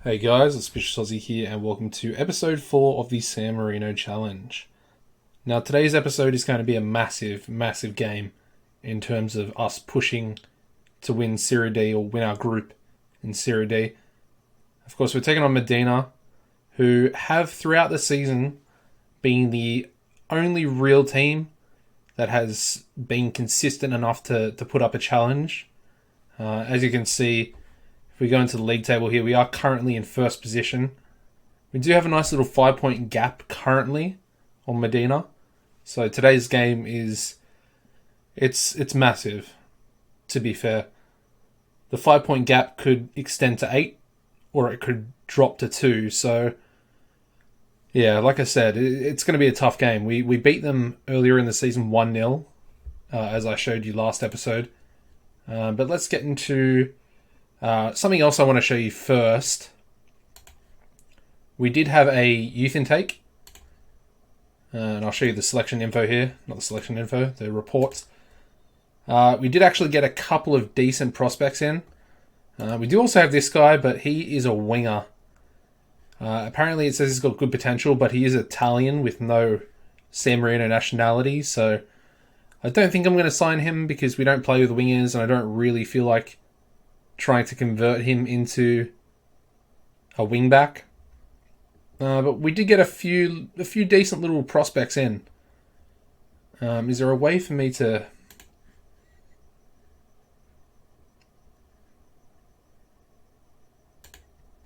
Hey guys, AuspiciousAussie here, and welcome to episode 4 of the San Marino Challenge. Now, today's episode is going to be a massive, massive game in terms of us pushing to win Serie D or win our group in Serie D. Of course, we're taking on Modena, who have throughout the season been the only real team that has been consistent enough to put up a challenge. As you can see, if we go into the league table here, we are currently in first position. We do have a nice little 5-point gap currently on Modena. So today's game it's massive, to be fair. The 5-point gap could extend to 8, or it could drop to 2. So yeah, like I said, it's going to be a tough game. We beat them earlier in the season 1-0, as I showed you last episode. But let's get into something else I want to show you first. We did have a youth intake, and I'll show you the selection info here. Not the selection info, the reports. We did actually get a couple of decent prospects in. We do also have this guy, but he is a winger. Apparently it says he's got good potential, but he is Italian with no San Marino nationality, so I don't think I'm going to sign him because we don't play with wingers, and I don't really feel like trying to convert him into a wingback. But we did get a few decent little prospects in. Is there a way for me to...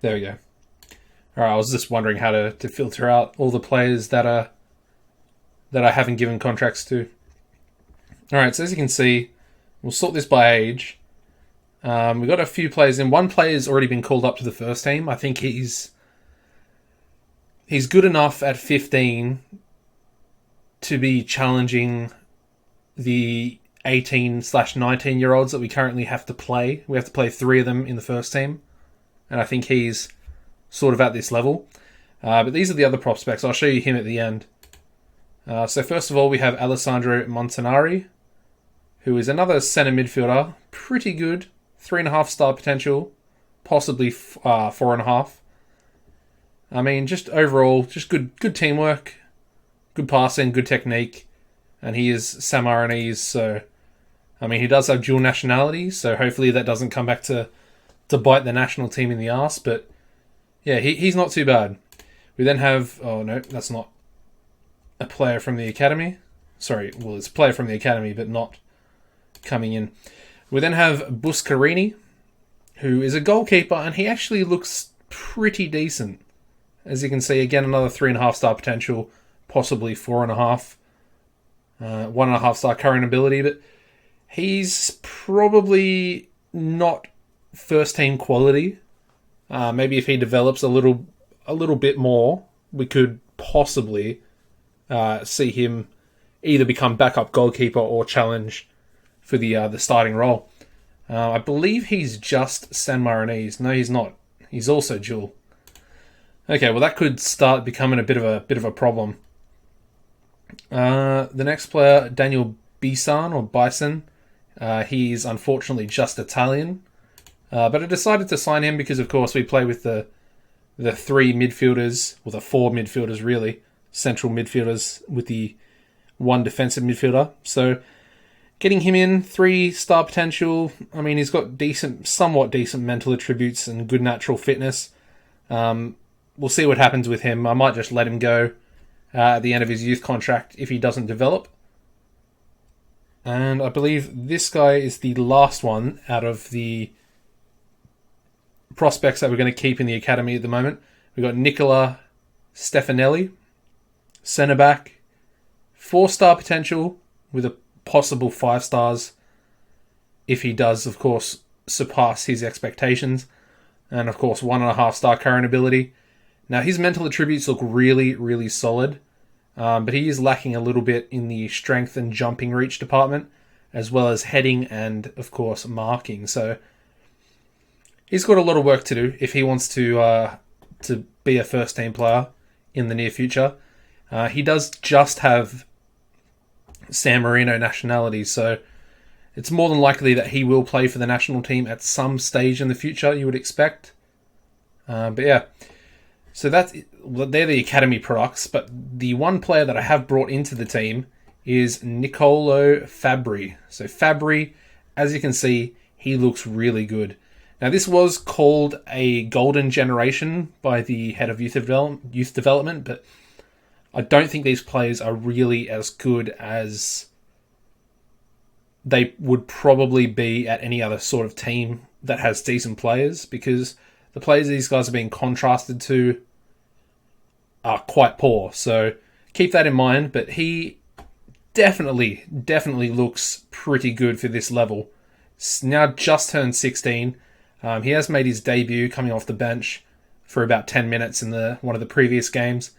There we go. Alright, I was just wondering how to filter out all the players that I haven't given contracts to. Alright, so as you can see, we'll sort this by age. We've got a few players in. One player's already been called up to the first team. I think he's good enough at 15 to be challenging the 18/19-year-olds that we currently have to play. We have to play 3 of them in the first team, and I think he's sort of at this level. But these are the other prospects. I'll show you him at the end. So first of all, we have Alessandro Montanari, who is another centre midfielder. Pretty good. 3.5 star potential. Possibly 4.5. I mean, just overall, just good teamwork. Good passing, good technique. And he is San Marinese, so... I mean, he does have dual nationality, so hopefully that doesn't come back to bite the national team in the arse. But yeah, he's not too bad. We then have... Oh, no, that's not a player from the academy. Sorry, well, it's a player from the academy, but not coming in. We then have Buscarini, who is a goalkeeper, and he actually looks pretty decent. As you can see, again, another 3.5 star potential, possibly 4.5. 1.5 star current ability, but he's probably not first team quality. Maybe if he develops a little bit more, we could possibly see him either become backup goalkeeper or challenge for the starting role. I believe he's just San Marinese. No, he's not. He's also dual. Okay, well that could start becoming a bit of a problem. The next player, Daniel Bison. He's unfortunately just Italian. But I decided to sign him because, of course, we play with the 3 midfielders, or the 4 midfielders really, central midfielders with the 1 defensive midfielder. So getting him in, 3-star potential. I mean, he's got somewhat decent mental attributes and good natural fitness. We'll see what happens with him. I might just let him go at the end of his youth contract if he doesn't develop. And I believe this guy is the last one out of the prospects that we're going to keep in the academy at the moment. We've got Nicola Stefanelli, centre back, 4-star potential with a possible 5 stars if he does, of course, surpass his expectations. And, of course, 1.5 star current ability. Now, his mental attributes look really, really solid, but he is lacking a little bit in the strength and jumping reach department, as well as heading and, of course, marking. So he's got a lot of work to do if he wants to be a first-team player in the near future. He does just have San Marino nationality, so it's more than likely that he will play for the national team at some stage in the future, you would expect. But yeah, so they're the academy products. But the one player that I have brought into the team is Nicolo Fabri. So Fabri, as you can see, he looks really good. Now, this was called a golden generation by the head of youth development, but I don't think these players are really as good as they would probably be at any other sort of team that has decent players, because the players these guys are being contrasted to are quite poor. So keep that in mind, but he definitely looks pretty good for this level. Now just turned 16. He has made his debut coming off the bench for about 10 minutes in one of the previous games.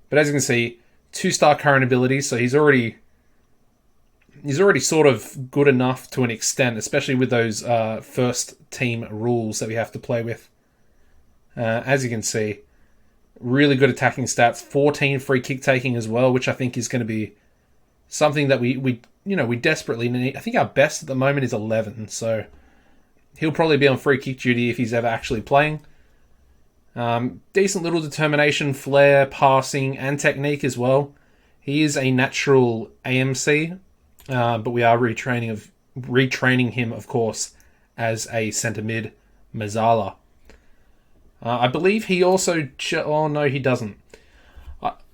But as you can see, 2-star current ability, so he's already sort of good enough to an extent, especially with those first team rules that we have to play with. As you can see, really good attacking stats, 14 free kick taking as well, which I think is going to be something that we desperately need. I think our best at the moment is 11, so he'll probably be on free kick duty if he's ever actually playing. Decent little determination, flair, passing, and technique as well. He is a natural AMC, but we are retraining him, of course, as a centre mid, Mazzala. I believe he also... Oh, no, he doesn't.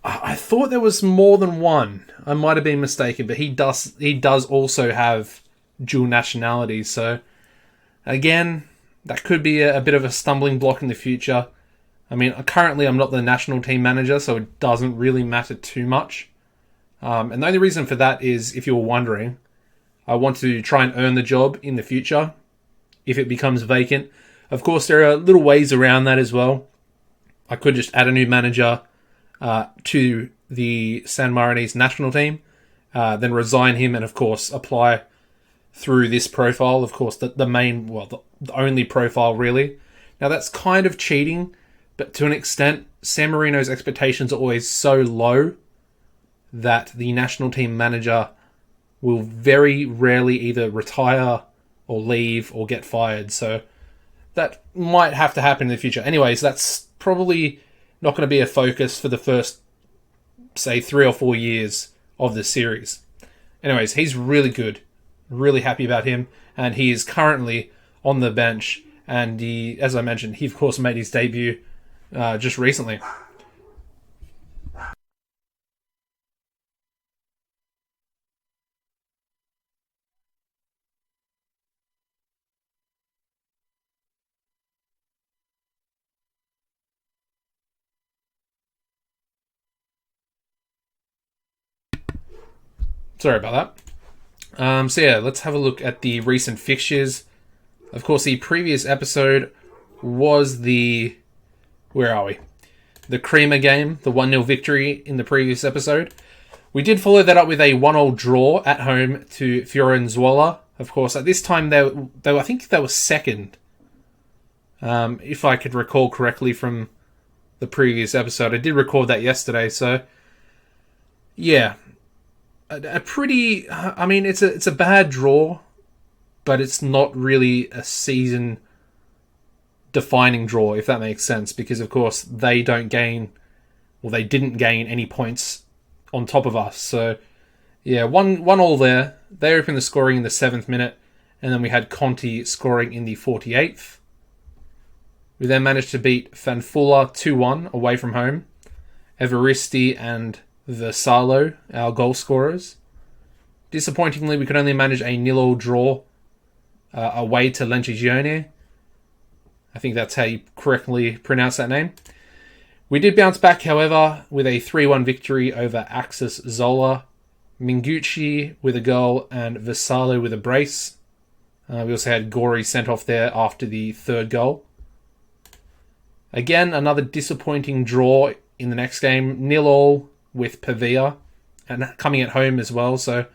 I thought there was more than one. I might have been mistaken, but he does also have dual nationalities, so again, that could be a bit of a stumbling block in the future. I mean, currently I'm not the national team manager, so it doesn't really matter too much. And the only reason for that is, if you were wondering, I want to try and earn the job in the future if it becomes vacant. Of course, there are little ways around that as well. I could just add a new manager to the San Marinese national team, then resign him and, of course, apply through this profile. Of course, the only profile, really. Now, that's kind of cheating, but to an extent, San Marino's expectations are always so low that the national team manager will very rarely either retire or leave or get fired. So that might have to happen in the future. Anyways, that's probably not going to be a focus for the first, say, 3 or 4 years of the series. Anyways, he's really good. Really happy about him. And he is currently on the bench. And he, as I mentioned, he of course made his debut just recently. Sorry about that. So yeah, let's have a look at the recent fixtures. Of course, the previous episode was the... Where are we? The Creamer game, the 1-0 victory in the previous episode. We did follow that up with a 1-1 draw at home to Fiorenzuola. Of course, at this time, I think they were second. If I could recall correctly from the previous episode. I did record that yesterday, so... Yeah. A pretty... I mean, it's a bad draw, but it's not really a season defining draw, if that makes sense, because of course they didn't gain any points on top of us. So yeah, one all there. They opened the scoring in the 7th minute, and then we had Conti scoring in the 48th. We then managed to beat Fanfula 2-1 away from home. Evaristi and Versalo, our goal scorers. Disappointingly, we could only manage a 0-0 draw away to Lentigione. I think that's how you correctly pronounce that name. We did bounce back, however, with a 3-1 victory over Axis Zola. Mingucci with a goal and Versalo with a brace. We also had Gori sent off there after the 3rd goal. Again, another disappointing draw in the next game. 0-0 with Pavia, and coming at home as well. So,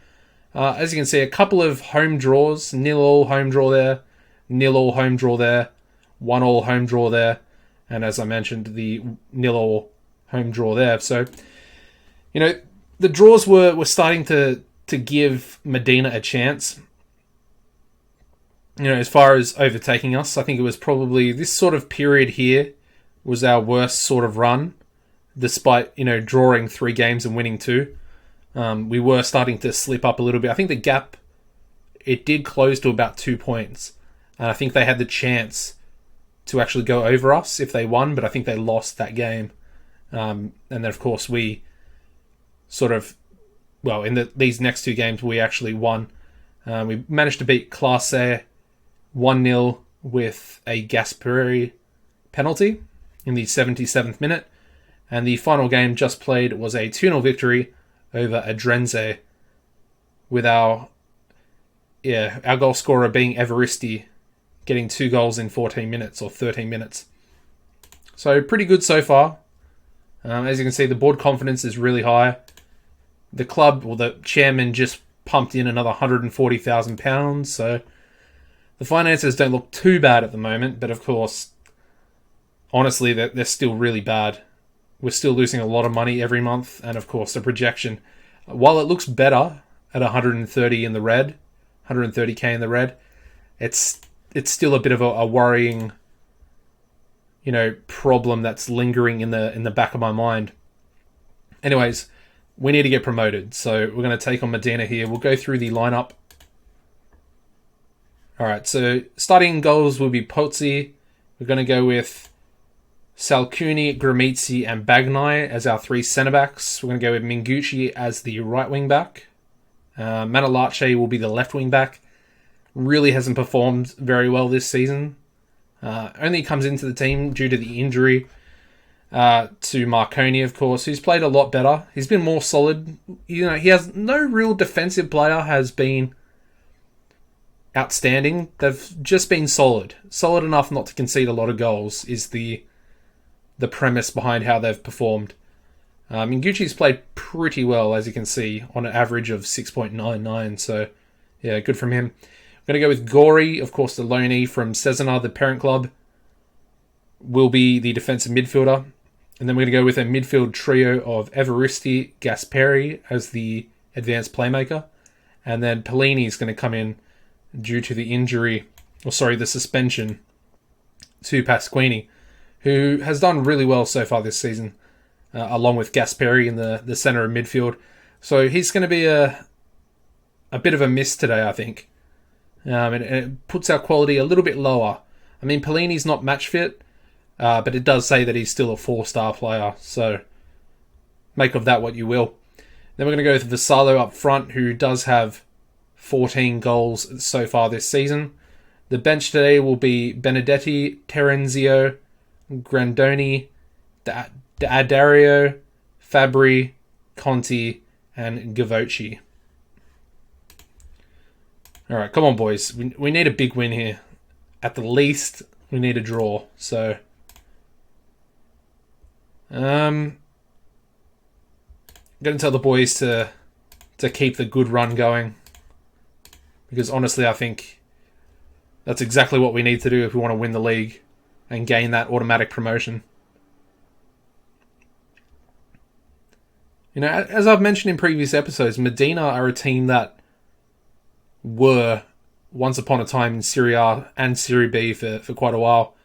as you can see, a couple of home draws. 0-0 home draw there. 0-0 home draw there. 1-1 home draw there. And as I mentioned, the 0-0 home draw there. So, the draws were starting to give Modena a chance. As far as overtaking us, I think it was probably this sort of period here was our worst sort of run, despite, drawing 3 games and winning 2. We were starting to slip up a little bit. I think the gap, it did close to about 2 points. And I think they had the chance to actually go over us if they won, but I think they lost that game. And then, of course, we sort of, in these next 2 games, we actually won. We managed to beat Classe 1-0 with a Gasperi penalty in the 77th minute. And the final game just played was a 2-0 victory over Adrenze, with our goal scorer being Evaristi, getting 2 goals in 14 minutes or 13 minutes. So pretty good so far. As you can see, the board confidence is really high. The club, or the chairman, just pumped in another £140,000, so the finances don't look too bad at the moment, but of course, honestly, they're still really bad. We're still losing a lot of money every month, and of course, the projection, while it looks better at 130 in the red, 130k in the red, it's still a bit of a worrying, problem that's lingering in the back of my mind. Anyways, we need to get promoted, so we're going to take on Modena here. We'll go through the lineup. Alright, so starting goals will be Pozzi. We're going to go with Salcuni, Gramizzi, and Bagnai as our 3 centre-backs. We're going to go with Mingucci as the right wing-back. Manolace will be the left wing-back. Really hasn't performed very well this season. Only comes into the team due to the injury to Marconi, of course, who's played a lot better. He's been more solid. He has no real defensive player has been outstanding. They've just been solid. Solid enough not to concede a lot of goals is the premise behind how they've performed. Mingucci's played pretty well, as you can see, on an average of 6.99, so yeah, good from him. I'm going to go with Gori, of course, the loanee from Cesena, the parent club, will be the defensive midfielder. And then we're going to go with a midfield trio of Evaristi, Gasperi as the advanced playmaker. And then Pellini is going to come in due to the suspension to Pasquini, who has done really well so far this season, along with Gasperi in the centre of midfield. So he's going to be a bit of a miss today, I think. And it puts our quality a little bit lower. I mean, Pellini's not match fit, but it does say that he's still a 4-star player, so make of that what you will. Then we're going to go with Vassallo up front, who does have 14 goals so far this season. The bench today will be Benedetti, Terenzio, Grandoni, D'Addario, Fabri, Conti, and Gavocci. Alright, come on, boys. We need a big win here. At the least, we need a draw. So, I'm going to tell the boys to keep the good run going. Because honestly, I think that's exactly what we need to do if we want to win the league and gain that automatic promotion. As I've mentioned in previous episodes, Modena are a team that were once upon a time in Serie A and Serie B for quite a while.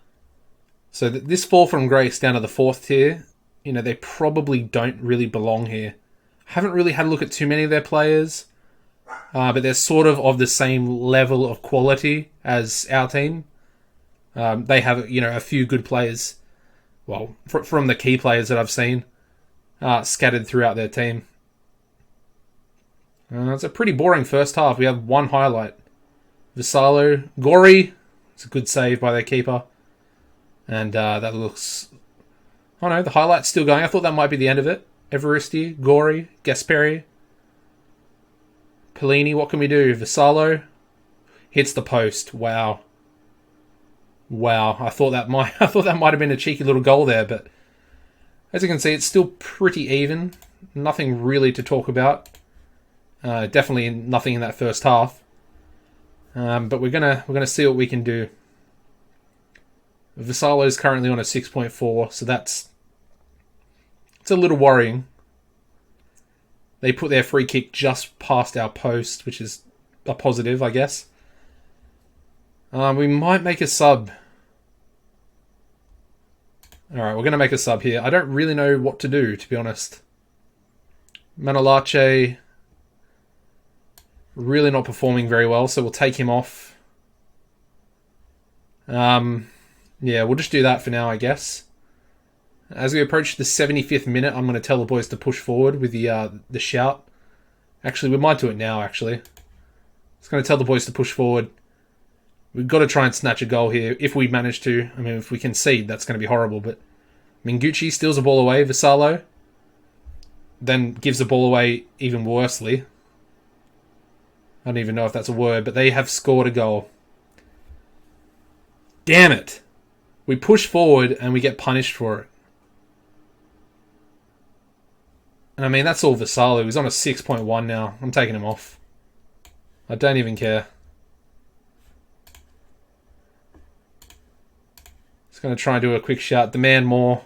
So this fall from grace down to the 4th tier, they probably don't really belong here. I haven't really had a look at too many of their players, but they're sort of the same level of quality as our team. They have, a few good players, from the key players that I've seen, scattered throughout their team. It's a pretty boring first half. We have one highlight. Vassallo. Gori. It's a good save by their keeper. And that looks... Oh no, the highlight's still going. I thought that might be the end of it. Evaristi, Gori, Gasperi, Pellini. What can we do? Vassallo hits the post. Wow. I thought that might have been a cheeky little goal there, but as you can see, it's still pretty even. Nothing really to talk about. Definitely nothing in that first half. But we're gonna see what we can do. Vassallo is currently on a 6.4, so it's a little worrying. They put their free kick just past our post, which is a positive, I guess. We might make a sub. Alright, we're going to make a sub here. I don't really know what to do, to be honest. Manolache really not performing very well, so we'll take him off. Yeah, we'll just do that for now, I guess. As we approach the 75th minute, I'm going to tell the boys to push forward with the shout. Actually, we might do it now, actually. It's going to tell the boys to push forward. We've got to try and snatch a goal here, if we manage to. I mean, if we concede, that's going to be horrible, but Mingucci steals the ball away. Vassallo then gives the ball away even worsely. I don't even know if that's a word, but they have scored a goal. Damn it! We push forward and we get punished for it. And I mean, that's all Vassallo. He's on a 6.1 now. I'm taking him off. I don't even care. Just going to try and do a quick shout. Demand more.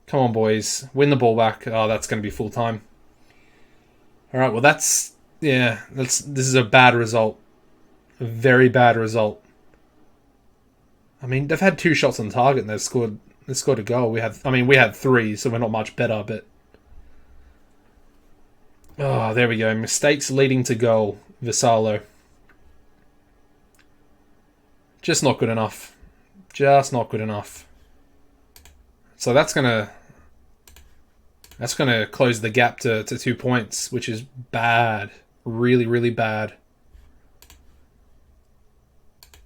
Come on, boys. Win the ball back. Oh, that's going to be full time. Alright, well that's... Yeah, this is a bad result. A very bad result. I mean, they've had 2 shots on target and they've scored a goal. We had 3, so we're not much better, but... Oh, there we go. Mistakes leading to goal. Vassallo. Just not good enough. Just not good enough. So that's gonna close the gap to 2 points, which is bad. Really, really bad.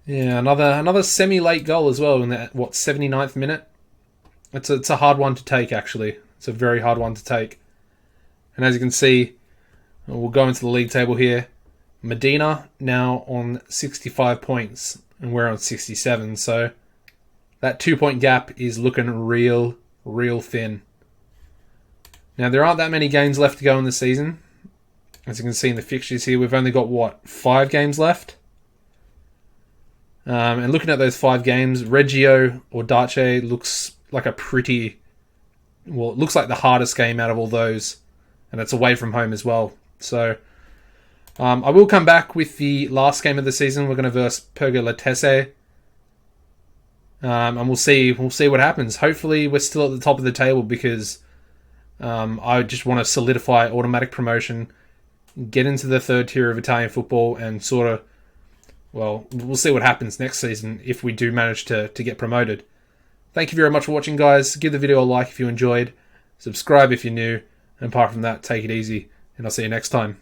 Yeah, another semi-late goal as well in that 79th minute. It's a hard one to take, actually. It's a very hard one to take. And as you can see, we'll go into the league table here. Modena now on 65 points, and we're on 67. So that 2-point gap is looking real thin. Now, there aren't that many games left to go in the season. As you can see in the fixtures here, we've only got, 5 games left? And looking at those 5 games, Reggio or Dace looks like it looks like the hardest game out of all those. And it's away from home as well. So, I will come back with the last game of the season. We're going to verse Pergolatese. And we'll see what happens. Hopefully we're still at the top of the table because I just want to solidify automatic promotion, get into the 3rd tier of Italian football, and sort of, well, we'll see what happens next season if we do manage to get promoted. Thank you very much for watching, guys. Give the video a like if you enjoyed. Subscribe if you're new. And apart from that, take it easy. And I'll see you next time.